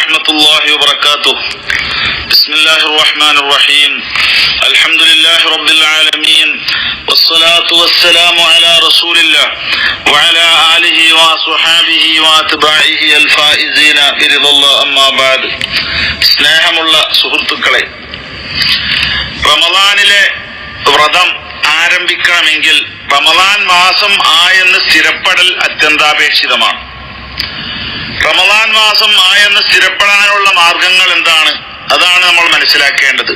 ورحمة الله وبركاته. بسم الله الرحمن الرحيم. الحمد لله رب العالمين والصلاة والسلام على رسول الله وعلى آله وصحابه وأتباعه الفائزين برضا الله أما بعد. സ്നേഹമുള്ള സുഹൃത്തുക്കളെ, റമളാനിലെ വ്രതം ആരംഭിക്കണമെങ്കിൽ റമളാൻ മാസം ആയെന്ന് സ്ഥിരപ്പെടൽ അത്യന്താപേക്ഷിതമാണ്. റമളാൻ മാസം ആയെന്ന് സ്ഥിരപ്പെടാനുള്ള മാർഗങ്ങൾ എന്താണ്? അതാണ് നമ്മൾ മനസ്സിലാക്കേണ്ടത്.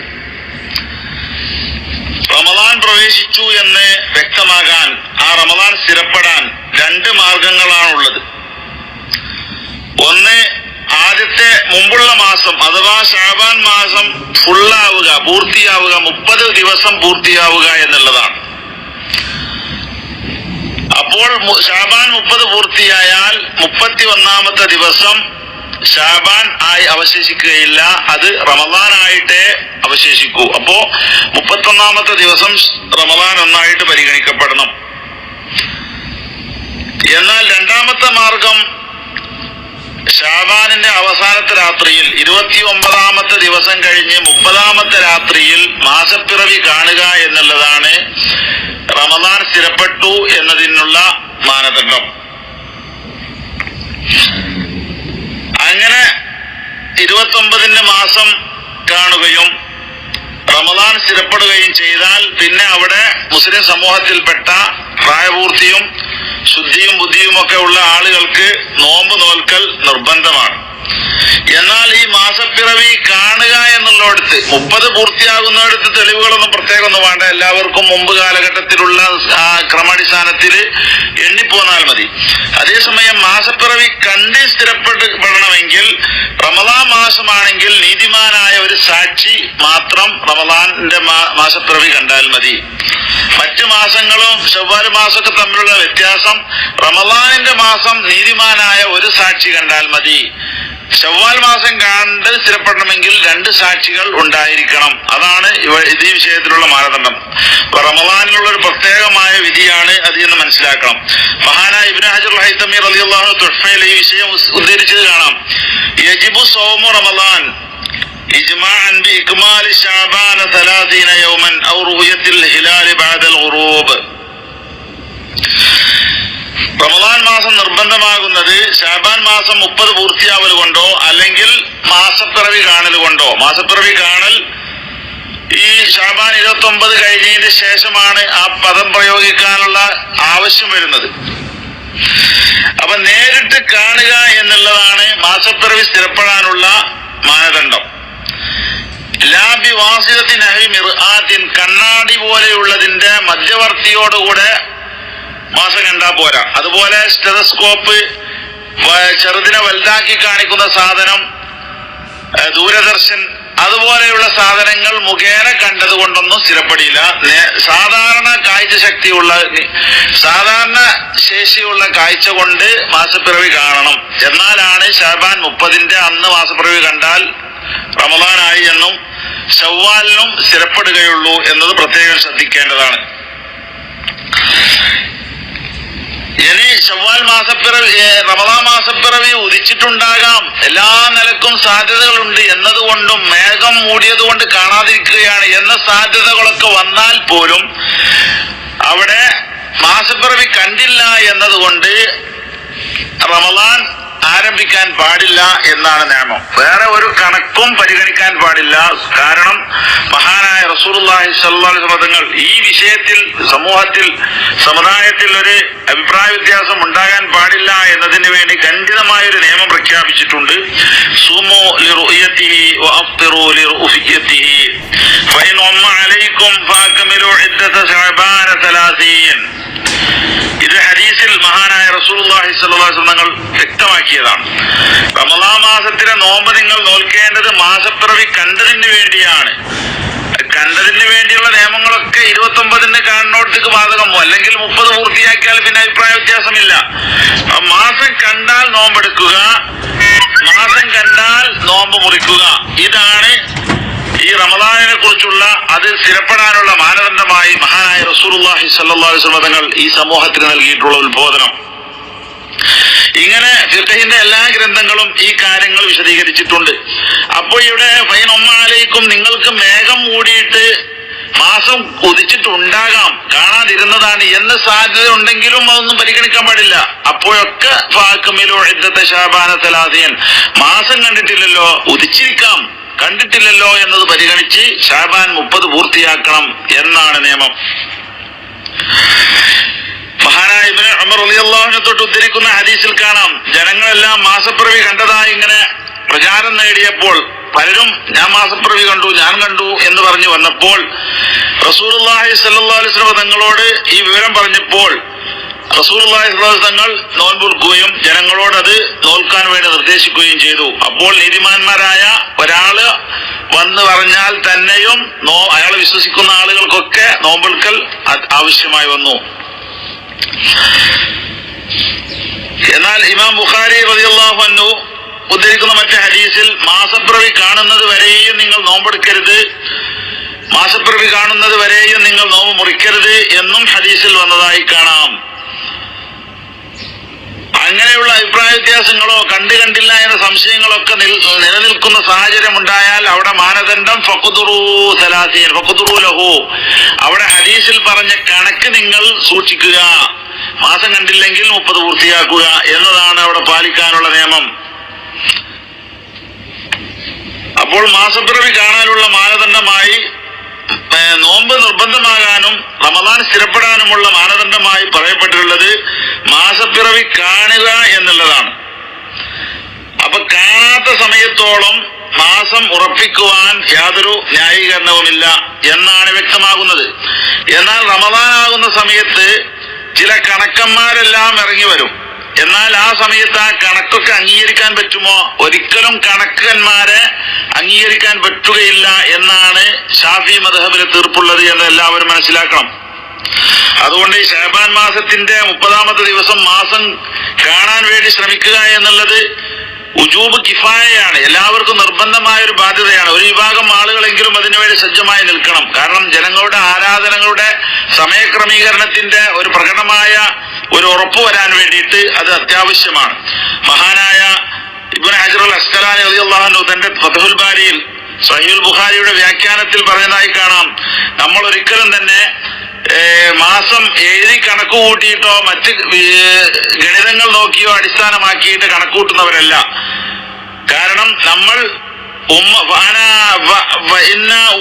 റമളാൻ പ്രവേശിച്ചു എന്ന് വ്യക്തമാകാൻ, ആ റമളാൻ സ്ഥിരപ്പെടാൻ രണ്ട് മാർഗങ്ങളാണുള്ളത്. ഒന്ന്, ആദ്യത്തെ മുമ്പുള്ള മാസം അഥവാ ശഅബാൻ മാസം ഫുള്ളാവുക, പൂർത്തിയാവുക, 30 ദിവസം പൂർത്തിയാവുക എന്നുള്ളതാണ്. അപ്പോൾ ശഅബാൻ 30 പൂർത്തിയായാൽ 31ാമത്തെ ദിവസം ശഅബാൻ ആയി അവശേഷിക്കുകയില്ല, അത് റമളാനായിട്ടേ അവശേഷിക്കൂ. അപ്പോ 31ാമത്തെ ദിവസം റമളാൻ ഒന്നായിട്ട് പരിഗണിക്കപ്പെടണം. എന്നാൽ രണ്ടാമത്തെ മാർഗം, ശഅബാനിന്റെ അവസാനത്തെ രാത്രിയിൽ 29ാമത്തെ ദിവസം കഴിഞ്ഞ് 30ാമത്തെ രാത്രിയിൽ മാസപ്പിറവി കാണുക എന്നുള്ളതാണ് റമളാൻ സ്ഥിരപ്പെട്ടു എന്നതിനുള്ള മാനദണ്ഡം. അങ്ങനെ 29ന്റെ മാസം കാണുകയും റമളാൻ സ്ഥിരപ്പെടുകയും ചെയ്താൽ പിന്നെ അവിടെ മുസ്ലിം സമൂഹത്തിൽപ്പെട്ട പ്രായപൂർത്തിയും ശുദ്ധിയും ബുദ്ധിയും ഒക്കെ ഉള്ള ആളുകൾക്ക് നോമ്പ് നോൽക്കൽ നിർബന്ധമാണ്. എന്നാൽ ഈ മാസപ്പിറവി കാണുക എന്നുള്ളിടത്ത് 30 പൂർത്തിയാകുന്നിടത്ത് തെളിവുകളൊന്നും പ്രത്യേകം ഒന്നും വേണ്ട, എല്ലാവർക്കും മുമ്പ് കാലഘട്ടത്തിലുള്ള ക്രമാടിസ്ഥാനത്തിൽ എണ്ണിപ്പോന്നാൽ മതി. അതേസമയം മാസപ്പിറവി കണ്ട് സ്ഥിരപ്പെടണമെങ്കിൽ റമളാൻ മാസമാണെങ്കിൽ നീതിമാനായ ഒരു സാക്ഷി മാത്രം റമളാന്റെ മാസപ്പിറവി കണ്ടാൽ മതി. മറ്റു മാസങ്ങളും ശവ്വാൽ മാസമൊക്കെ തമ്മിലുള്ള വ്യത്യാസം, റമളാനിന്റെ മാസം നീതിമാനായ ഒരു സാക്ഷി കണ്ടാൽ മതി. ശവ്വാൽ മാസം കണ്ട് സ്ഥിരപ്പെടണമെങ്കിൽ 2 സാക്ഷികൾ ഉണ്ടായിരിക്കണം. അതാണ് ഈ വിഷയത്തിലുള്ള മാനദണ്ഡം. റമളാനിലുള്ള ഒരു പ്രത്യേകമായ വിധിയാണ് അത് എന്ന് മനസ്സിലാക്കണം. മഹാനായ ഇബ്നു ഹജർ ഹൈതമി റളിയല്ലാഹു അൻഹു തുഹ്ഫയിൽ ഈ വിഷയം ഉദ്ധരിച്ചത് കാണാം. യജിബു സൗമു റമളാൻ ഇജ്മാഅൻ ബി ഇക്മാൽ ശഅബാൻ 30 യൗമൻ ഔ റുയത്തിൽ ഹിലാൽ ബഅദൽ ഗുറൂബ്. റമളാൻ മാസം നിർബന്ധമാകുന്നത് ശഅബാൻ മാസം 30 പൂർത്തിയാവൽ കൊണ്ടോ അല്ലെങ്കിൽ മാസപ്പിറവി കാണൽ കൊണ്ടോ. മാസപ്പിറവി കാണൽ ഈ ശഅബാൻ 29 കഴിഞ്ഞതിന് ശേഷമാണ് ആ പദം പ്രയോഗിക്കാനുള്ള ആവശ്യം വരുന്നത്. അപ്പൊ നേരിട്ട് കാണുക എന്നുള്ളതാണ് മാസപ്പിറവി സ്ഥിരപ്പെടാനുള്ള മാനദണ്ഡം. ലാബി വാസിദത്തിൻ അഹി മിർആത്തിൻ, കണ്ണാടി പോലെയുള്ളതിന്റെ മധ്യവർത്തിയോടുകൂടെ മാസം കണ്ടാ പോരാ. അതുപോലെ സ്റ്റെതസ്കോപ്പ്, ചെറുതിനെ വലുതാക്കി കാണിക്കുന്ന സാധനം, ദൂരദർശൻ, അതുപോലെയുള്ള സാധനങ്ങൾ മുഖേന കണ്ടത് കൊണ്ടൊന്നും സ്ഥിരപ്പെടില്ല. സാധാരണ കാഴ്ച ശക്തിയുള്ള, സാധാരണ ശേഷിയുള്ള കാഴ്ച കൊണ്ട് മാസപ്പിറവി കാണണം. എന്നാലാണ് ശഅബാൻ 30ന്റെ അന്ന് മാസപ്പിറവി കണ്ടാൽ റമളാനായി എന്നും ശവ്വാലിനും സ്ഥിരപ്പെടുകയുള്ളൂ എന്നത് പ്രത്യേകം ശ്രദ്ധിക്കേണ്ടതാണ്. ഇനി ശവ്വാൽ മാസപ്പിറവി, റമളാൻ മാസപ്പിറവി ഉദിച്ചിട്ടുണ്ടാകാം, എല്ലാ നിലക്കും സാധ്യതകളുണ്ട് എന്നതുകൊണ്ടും മേഘം മൂടിയത് കൊണ്ട് കാണാതിരിക്കുകയാണ് എന്ന സാധ്യതകളൊക്കെ വന്നാൽ പോലും അവിടെ മാസപ്പിറവി കണ്ടില്ല എന്നതുകൊണ്ട് റമളാൻ ആരംഭിക്കാൻ പാടില്ല എന്നാണ് നിയമം. വേറെ ഒരു കണക്കും പരിഗണിക്കാൻ പാടില്ല. കാരണം മഹാനായ റസൂലുള്ളാഹി സ്വല്ലല്ലാഹു അലൈഹി വസല്ലം തങ്ങൾ ഈ വിഷയത്തിൽ സമൂഹത്തിൽ, സമുദായത്തിൽ ഒരു അഭിപ്രായ വ്യത്യാസം ഉണ്ടാകാൻ പാടില്ല എന്നതിന് വേണ്ടി ഖണ്ഡിതമായൊരു നിയമം പ്രഖ്യാപിച്ചിട്ടുണ്ട്. സുമു ലിറുയതിഹി വഅഫ്തിറു ലിറുഫിയതിഹി ഫഇൻ ഉമ്മ അലൈക്കും ഫഅക്മിലു ഇദ്ദത ശഅബാന 30. ഇത് ഹദീസിൽ മഹാനായ റസൂലുള്ളാഹി സ്വല്ലല്ലാഹു അലൈഹി വസല്ലം തങ്ങൾ വ്യക്തമാക്കിയതാണ്. റമളാൻ മാസത്തിലെ നോമ്പ് നിങ്ങൾ നോൽക്കേണ്ടത് മാസപ്പിറവി കണ്ടതിന് വേണ്ടിയാണ്. കണ്ടതിന് വേണ്ടിയുള്ള നിയമങ്ങളൊക്കെ 29ന് കാണുന്നോടത്തേക്ക് ബാധകമോ, അല്ലെങ്കിൽ 30 പൂർത്തിയാക്കിയാൽ പിന്നെ അഭിപ്രായ വ്യത്യാസമില്ല. മാസം കണ്ടാൽ നോമ്പെടുക്കുക, മാസം കണ്ടാൽ നോമ്പ് മുറിക്കുക. ഇതാണ് ഈ റമളാനിനെ കുറിച്ചുള്ള, അത് സ്ഥിരപ്പെടാനുള്ള മാനദണ്ഡമായി മഹാനായ റസൂലുള്ളാഹി സ്വല്ലല്ലാഹു അലൈഹി വസല്ലം തങ്ങൾ ഈ സമൂഹത്തിന് നൽകിയിട്ടുള്ള ഉത്ബോധനം. ഇങ്ങനെ ഫിഖഹിന്റെ എല്ലാ ഗ്രന്ഥങ്ങളും ഈ കാര്യങ്ങൾ വിശദീകരിച്ചിട്ടുണ്ട്. അപ്പോൾ ഇവിടെ ഫൈൻ ഉമ്മഅലൈക്കും, നിങ്ങൾക്ക് മേഘം മൂടിയിട്ട് മാസം ഉദിച്ചിട്ടുണ്ടാകാം, കാണാതിരുന്നതാണ് എന്ന് സാധ്യത ഉണ്ടെങ്കിലും അതൊന്നും പരിഗണിക്കാൻ പാടില്ല. അപ്പോഴൊക്കെ ഫഅക്മിലു ഇദ്ദത ശഅബാന 30, മാസം കണ്ടിട്ടില്ലല്ലോ, ഉദിച്ചിരിക്കാം, കണ്ടിട്ടില്ലല്ലോ എന്നത് പരിഗണിച്ച് ശഅബാൻ 30 പൂർത്തിയാക്കണം എന്നാണ് നിയമം. മഹാനായ ഇബ്നു ഉമർ റളിയല്ലാഹു അൻഹു തൊട്ട് ഉദ്ധരിക്കുന്ന ഹദീസിൽ കാണാം, ജനങ്ങളെല്ലാം മാസപ്പിറവി കണ്ടതായി ഇങ്ങനെ പ്രചാരം നേടിയപ്പോൾ പലരും ഞാൻ മാസപ്പിറവി കണ്ടു, ഞാൻ കണ്ടു എന്ന് പറഞ്ഞു വന്നപ്പോൾ റസൂലുള്ളാഹി സ്വല്ലല്ലാഹു അലൈഹി വസല്ലം തങ്ങളോട് ഈ വിവരം പറഞ്ഞപ്പോൾ റസൂലുള്ളാഹി സ്വല്ലല്ലാഹു അലൈഹി വസല്ലം തങ്ങൾ നോൻപെടുക്കുകയും ജനങ്ങളോട് അത് നോൽക്കാൻ വേണ്ടി നിർദ്ദേശിക്കുകയും ചെയ്തു. അപ്പോൾ നീതിമാന്മാരായ ഒരാള് വന്ന് പറഞ്ഞാൽ തന്നെയും അയാൾ വിശ്വസിക്കുന്ന ആളുകൾക്കൊക്കെ നോമ്പെടുക്കൽ ആവശ്യമായി വന്നു. എന്നാൽ ഇമാം ബുഖാരി റളിയല്ലാഹു അൻഹു ഉദ്ധരിക്കുന്ന മറ്റേ ഹദീസിൽ മാസപ്പിറവി കാണുന്നത് വരെയും നിങ്ങൾ നോമ്പെടുക്കരുത്, മാസപ്പിറവി കാണുന്നത് വരെയും നിങ്ങൾ നോമ്പ് മുറിക്കരുത് എന്നും ഹദീസിൽ വന്നതായി കാണാം. അങ്ങനെയുള്ള അഭിപ്രായ വ്യത്യാസങ്ങളോ കണ്ടില്ല എന്ന സംശയങ്ങളൊക്കെ നിലനിൽക്കുന്ന സാഹചര്യം ഉണ്ടായാൽ അവിടെ മാനദണ്ഡം ഫഖ്ദുറൂ 30, ഫഖ്ദുറൂ ലഹു, അവിടെ ഹദീസിൽ പറഞ്ഞ കണക്ക് നിങ്ങൾ സൂക്ഷിക്കുക, മാസം കണ്ടില്ലെങ്കിൽ 30 പൂർത്തിയാക്കുക എന്നതാണ് അവിടെ പാലിക്കാനുള്ള നിയമം. അപ്പോൾ മാസപ്പിറവി കാണാനുള്ള മാനദണ്ഡമായി നോമ്പ് നിർബന്ധമാകാനും റമദാൻ സ്ഥിരപ്പെടാനുമുള്ള മാനദണ്ഡമായി പറയപ്പെട്ടിട്ടുള്ളത് മാസപ്പിറവി കാണുക എന്നുള്ളതാണ്. അപ്പൊ കാണാത്ത സമയത്തോളം മാസം ഉറപ്പിക്കുവാൻ യാതൊരു ന്യായീകരണവുമില്ല എന്നാണ് വ്യക്തമാകുന്നത്. എന്നാൽ റമദാൻ ആകുന്ന സമയത്ത് ചില കണക്കന്മാരെല്ലാം ഇറങ്ങി വരും. എന്നാൽ ആ സമയത്ത് ആ കണക്കൊക്കെ അംഗീകരിക്കാൻ പറ്റുമോ? ഒരിക്കലും കണക്കന്മാരെ അംഗീകരിക്കാൻ പറ്റുകയില്ല എന്നാണ് ഷാഫി മദ്ഹബിലെ തീർപ്പുള്ളത് എന്ന് എല്ലാവരും മനസ്സിലാക്കണം. അതുകൊണ്ട് ഈ ശഅബാൻ മാസത്തിന്റെ 30ാമത്തെ ദിവസം മാസം കാണാൻ വേണ്ടി ശ്രമിക്കുക എന്നുള്ളത് ഉജൂബ് കിഫായയാണ്, എല്ലാവർക്കും നിർബന്ധമായ ഒരു ബാധ്യതയാണ്. ഒരു വിഭാഗം ആളുകളെങ്കിലും അതിനുവേണ്ടി സജ്ജമായി നിൽക്കണം. കാരണം ജനങ്ങളുടെ ആരാധനകളുടെ സമയക്രമീകരണത്തിന്റെ ഒരു പ്രകടമായ ഒരു ഉറപ്പ് വരാൻ വേണ്ടിയിട്ട് അത് അത്യാവശ്യമാണ്. മഹാനായ ഇബ്നു ഹജർ അൽ അസ്ഖലാനി റളിയല്ലാഹു അൻഹു തന്റെ ഫത്ഹുൽ ബാരിയിൽ സഹീഹുൽ ബുഖാരിയുടെ വ്യാഖ്യാനത്തിൽ പറഞ്ഞതായി കാണാം, നമ്മൾ ഒരിക്കലും തന്നെ മാസം എഴുതി കണക്ക് കൂട്ടിയിട്ടോ മറ്റ് ഗണിതങ്ങൾ നോക്കിയോ അടിസ്ഥാനമാക്കിയിട്ട് കണക്ക് കൂട്ടുന്നവരല്ല. കാരണം നമ്മൾ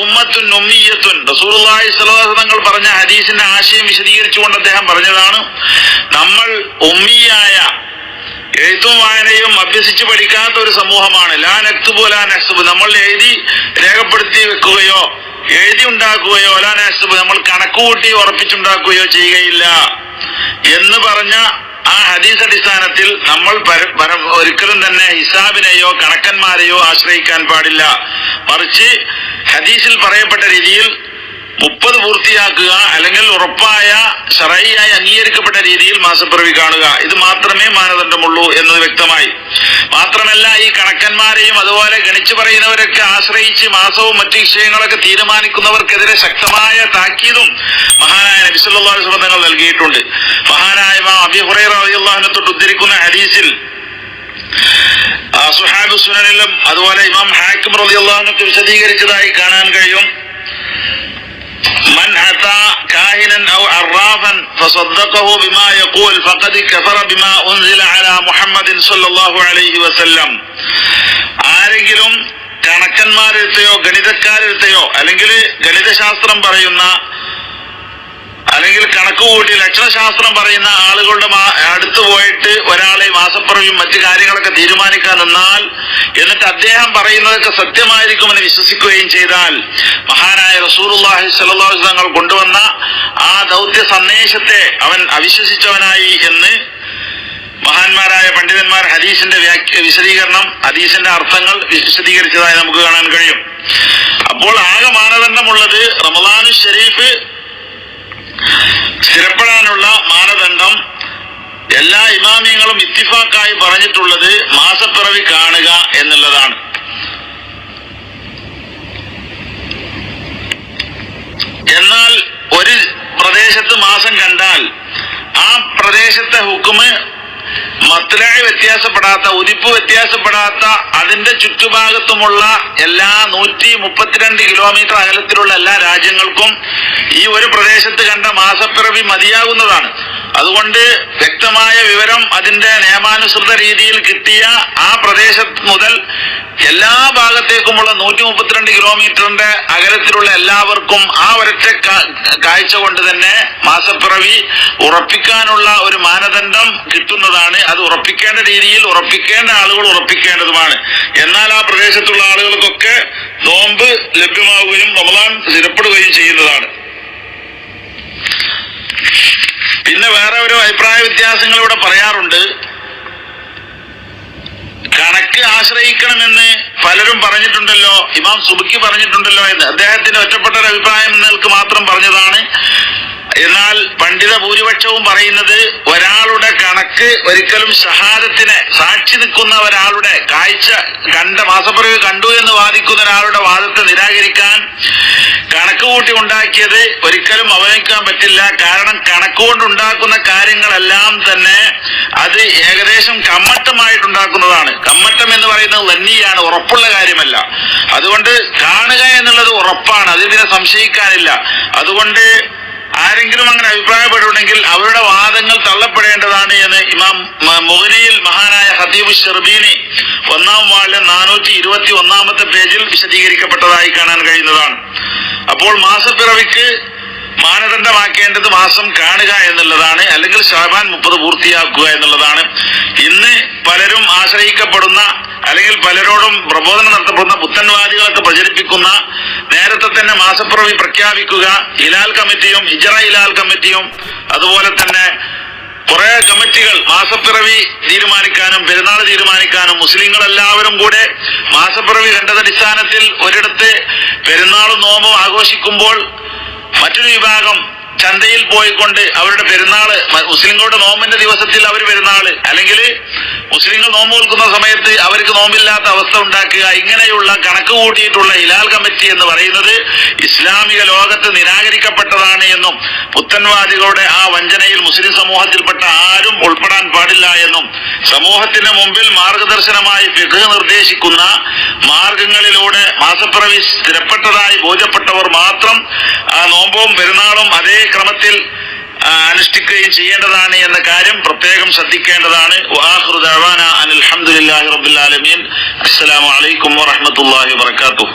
ഉമ്മത്തുൻ ഉമ്മിയ്യത്തുൻ, റസൂലുള്ളാഹി സ്വല്ലല്ലാഹു അലൈഹി വസല്ലം തങ്ങൾ പറഞ്ഞ ഹദീസിന്റെ ആശയം വിശദീകരിച്ചുകൊണ്ട് അദ്ദേഹം പറഞ്ഞതാണ്, നമ്മൾ ഉമ്മിയായ എഴുത്തും വായനയും അഭ്യസിച്ച് പഠിക്കാത്ത ഒരു സമൂഹമാണ്. ലാ നക്തുബു ലാ നഹ്സുബു, നമ്മൾ എഴുതി രേഖപ്പെടുത്തി വെക്കുകയോ എഴുതി ഉണ്ടാക്കുകയോ ലാ നഹ്സുബു, നമ്മൾ കണക്കുകൂട്ടി ഉറപ്പിച്ചുണ്ടാക്കുകയോ ചെയ്യുകയില്ല എന്ന് പറഞ്ഞ ആ ഹദീസ് അടിസ്ഥാനത്തിൽ നമ്മൾ ഒരിക്കലും തന്നെ ഹിസാബിനെയോ കണക്കന്മാരെയോ ആശ്രയിക്കാൻ പാടില്ല. മറിച്ച് ഹദീസിൽ പറയപ്പെട്ട രീതിയിൽ 30 പൂർത്തിയാക്കുക, അല്ലെങ്കിൽ ഉറപ്പായ ശറഈയായി അംഗീകരിക്കപ്പെട്ട രീതിയിൽ മാസപ്പിറവി കാണുക, ഇത് മാത്രമേ മാനദണ്ഡമുള്ളൂ എന്നത് വ്യക്തമായി. മാത്രമല്ല ഈ കണക്കന്മാരെയും അതുപോലെ ഗണിച്ചു പറയുന്നവരൊക്കെ ആശ്രയിച്ച് മാസവും മറ്റു വിഷയങ്ങളൊക്കെ തീരുമാനിക്കുന്നവർക്കെതിരെ ശക്തമായ താക്കീതും മഹാനായ നബി സല്ലല്ലാഹു അലൈഹി വസല്ലം തങ്ങൾ നൽകിയിട്ടുണ്ട്. മഹാനായ ഇമാം അബീ ഹുറൈറ റളിയല്ലാഹു അൻഹു തൊട്ട് ഉദ്ധരിക്കുന്ന ഹദീസിൽ സുഹാബ് സുനനിലും അതുപോലെ ഇമാം ഹാക്കിം റളിയല്ലാഹു അൻഹു വിശദീകരിച്ചതായി കാണാൻ കഴിയും. من أتى كاهنا أو عرافا فصدقه بما يقول فقد كفر بما أنزل على محمد صلى الله عليه وسلم. ആരെങ്കിലും കണക്കന്മാരെടുത്തയോ ഗണിതക്കാരെടുത്തയോ അല്ലെങ്കിൽ ഗണിതശാസ്ത്രം പറയുന്ന അല്ലെങ്കിൽ കണക്കുകൂട്ടി ലക്ഷണശാസ്ത്രം പറയുന്ന ആളുകളുടെ അടുത്ത് പോയിട്ട് ഒരാളെ മാസപ്പിറവിയും മറ്റു കാര്യങ്ങളൊക്കെ തീരുമാനിക്കാൻ നിന്നാൽ എന്നിട്ട് അദ്ദേഹം പറയുന്നതൊക്കെ സത്യമായിരിക്കുമെന്ന് വിശ്വസിക്കുകയും ചെയ്താൽ മഹാനായ റസൂലുള്ളാഹി സ്വല്ലല്ലാഹു അലൈഹി വസല്ലം തങ്ങൾ കൊണ്ടുവന്ന ആ ദൗത്യ സന്ദേശത്തെ അവൻ അവിശ്വസിച്ചവനായി എന്ന് മഹാന്മാരായ പണ്ഡിതന്മാർ ഹദീസിന്റെ വിശദീകരണം, ഹദീസിന്റെ അർത്ഥങ്ങൾ വിശദീകരിച്ചതായി നമുക്ക് കാണാൻ കഴിയും. അപ്പോൾ ആകെ മാനദണ്ഡമുള്ളത് റമളാനുൽ ശരീഫ് സ്ഥിരപ്പെടാനുള്ള മാനദണ്ഡം എല്ലാ ഇമാമിയങ്ങളും ഇത്തിഫാക്കായി പറഞ്ഞിട്ടുള്ളത് മാസപ്പിറവി കാണുക എന്നുള്ളതാണ്. എന്നാൽ ഒരു പ്രദേശത്ത് മാസം കണ്ടാൽ ആ പ്രദേശത്തെ ഹുക്മ് മത്ലഅ് വ്യത്യാസപ്പെടാത്ത, ഉദിപ്പ് വ്യത്യാസപ്പെടാത്ത അതിന്റെ ചുറ്റുഭാഗത്തുമുള്ള എല്ലാ 132 കിലോമീറ്റർ അകലത്തിലുള്ള എല്ലാ രാജ്യങ്ങൾക്കും ഈ ഒരു പ്രദേശത്ത് കണ്ട മാസപ്പിറവി മതിയാകുന്നതാണ്. അതുകൊണ്ട് വ്യക്തമായ വിവരം അതിന്റെ നിയമാനുസൃത രീതിയിൽ കിട്ടിയ ആ പ്രദേശത്ത് മുതൽ എല്ലാ ഭാഗത്തേക്കുമുള്ള 132 കിലോമീറ്ററിന്റെ അകലത്തിലുള്ള എല്ലാവർക്കും ആ ഒരൊറ്റ കാഴ്ച കൊണ്ട് തന്നെ മാസപ്പിറവി ഉറപ്പിക്കാനുള്ള ഒരു മാനദണ്ഡം കിട്ടുന്നതാണ്. അത് ഉറപ്പിക്കേണ്ട രീതിയിൽ ഉറപ്പിക്കേണ്ട ആളുകൾ ഉറപ്പിക്കേണ്ടതുമാണ്. എന്നാൽ ആ പ്രദേശത്തുള്ള ആളുകൾക്കൊക്കെ നോമ്പ് ലഭ്യമാവുകയും റമദാൻ സ്ഥിരപ്പെടുകയും ചെയ്യുന്നതാണ്. പിന്നെ വേറെ ഒരു അഭിപ്രായ വ്യത്യാസങ്ങൾ ഇവിടെ പറയാറുണ്ട്. കണക്ക് ആശ്രയിക്കണമെന്ന് പലരും പറഞ്ഞിട്ടുണ്ടല്ലോ, ഇമാം സുബ്ക്കി പറഞ്ഞിട്ടുണ്ടല്ലോ എന്ന്. അദ്ദേഹത്തിന്റെ ഒറ്റപ്പെട്ട ഒരു അഭിപ്രായം നിങ്ങൾക്ക് മാത്രം പറഞ്ഞതാണ്. എന്നാൽ പണ്ഡിത ഭൂരിപക്ഷവും പറയുന്നത് ഒരാളുടെ കണക്ക് ഒരിക്കലും ഷഹാദത്തിനെ സാക്ഷി നിൽക്കുന്ന ഒരാളുടെ കാഴ്ച കണ്ട മാസപ്പിറവി കണ്ടു എന്ന് വാദിക്കുന്ന ഒരാളുടെ വാദത്തെ നിരാകരിക്കാൻ കണക്ക് കൂട്ടി ഉണ്ടാക്കിയത് ഒരിക്കലും അവഗണിക്കാൻ പറ്റില്ല. കാരണം കണക്കുകൊണ്ടുണ്ടാക്കുന്ന കാര്യങ്ങളെല്ലാം തന്നെ അത് ഏകദേശം കമ്മട്ടമായിട്ടുണ്ടാക്കുന്നതാണ്. കമ്മട്ടം എന്ന് പറയുന്നത് വന്നിയാണ്, ഉറപ്പുള്ള കാര്യമല്ല. അതുകൊണ്ട് കാണുക എന്നുള്ളത് ഉറപ്പാണ്, അതിൽ പിന്നെ സംശയിക്കാനില്ല. അതുകൊണ്ട് ആരെങ്കിലും അങ്ങനെ അഭിപ്രായപ്പെടുന്നുണ്ടെങ്കിൽ അവരുടെ വാദങ്ങൾ തള്ളപ്പെടേണ്ടതാണ് എന്ന് ഇമാം മുഗ്നിയിൽ മഹാനായ ഖതീബ് ശർബീനി 1-ാം വാളിലെ 421-ാമത്തെ പേജിൽ വിശദീകരിക്കപ്പെട്ടതായി കാണാൻ കഴിയുന്നതാണ്. അപ്പോൾ മാസപ്പിറവിക്ക് മാനദണ്ഡമാക്കേണ്ടത് മാസം കാണുക എന്നുള്ളതാണ്, അല്ലെങ്കിൽ ശഅബാൻ 30 പൂർത്തിയാക്കുക എന്നുള്ളതാണ്. ഇന്ന് പലരും ആശ്രയിക്കപ്പെടുന്ന, അല്ലെങ്കിൽ പലരോടും പ്രബോധനം നടത്തപ്പെടുന്ന പുത്തൻവാദികളൊക്കെ പ്രചരിപ്പിക്കുന്ന നേരത്തെ തന്നെ മാസപ്പിറവി പ്രഖ്യാപിക്കുക, ഹിലാൽ കമ്മിറ്റിയും ഹിജ്റ ഹിലാൽ കമ്മിറ്റിയും അതുപോലെ തന്നെ കുറെ കമ്മിറ്റികൾ മാസപ്പിറവി തീരുമാനിക്കാനും പെരുന്നാൾ തീരുമാനിക്കാനും മുസ്ലിങ്ങളെല്ലാവരും കൂടെ മാസപ്പിറവി കണ്ടതടിസ്ഥാനത്തിൽ ഒരിടത്ത് പെരുന്നാളും നോമ്പും ആഘോഷിക്കുമ്പോൾ മറ്റൊരു വിഭാഗം ചന്തയിൽ പോയിക്കൊണ്ട് അവരുടെ പെരുന്നാള്, മുസ്ലിങ്ങളുടെ നോമ്പിന്റെ ദിവസത്തിൽ അവർ പെരുന്നാള്, അല്ലെങ്കിൽ മുസ്ലിങ്ങൾ നോമ്പ് നിൽക്കുന്ന സമയത്ത് അവർക്ക് നോമ്പില്ലാത്ത അവസ്ഥ ഉണ്ടാക്കുക, ഇങ്ങനെയുള്ള കണക്ക് കൂട്ടിയിട്ടുള്ള ഹിലാൽ കമ്മിറ്റി എന്ന് പറയുന്നത് ഇസ്ലാമിക ലോകത്ത് നിരാകരിക്കപ്പെട്ടതാണ് എന്നും പുത്തൻവാദികളുടെ ആ വഞ്ചനയിൽ മുസ്ലിം സമൂഹത്തിൽപ്പെട്ട ആരും ഉൾപ്പെടാൻ പാടില്ല എന്നും സമൂഹത്തിന് മുമ്പിൽ മാർഗദർശനമായി ഫിഖ് നിർദ്ദേശിക്കുന്ന മാർഗങ്ങളിലൂടെ മാസപ്പിറവി സ്ഥിരപ്പെട്ടതായി ബോധ്യപ്പെട്ടവർ മാത്രം ആ നോമ്പും പെരുന്നാളും അതേ ക്രമത്തിൽ അനുഷ്ഠിക്കുകയും ചെയ്യേണ്ടതാണ് എന്ന കാര്യം പ്രത്യേകം ശ്രദ്ധിക്കേണ്ടതാണ്. വആഖിറു ദഅവാനാ അനിൽ ഹംദുലില്ലാഹി റബ്ബിൽ ആലമീൻ. അസ്സലാമു അലൈക്കും വറഹ്മത്തുള്ളാഹി വബറകാതുഹു.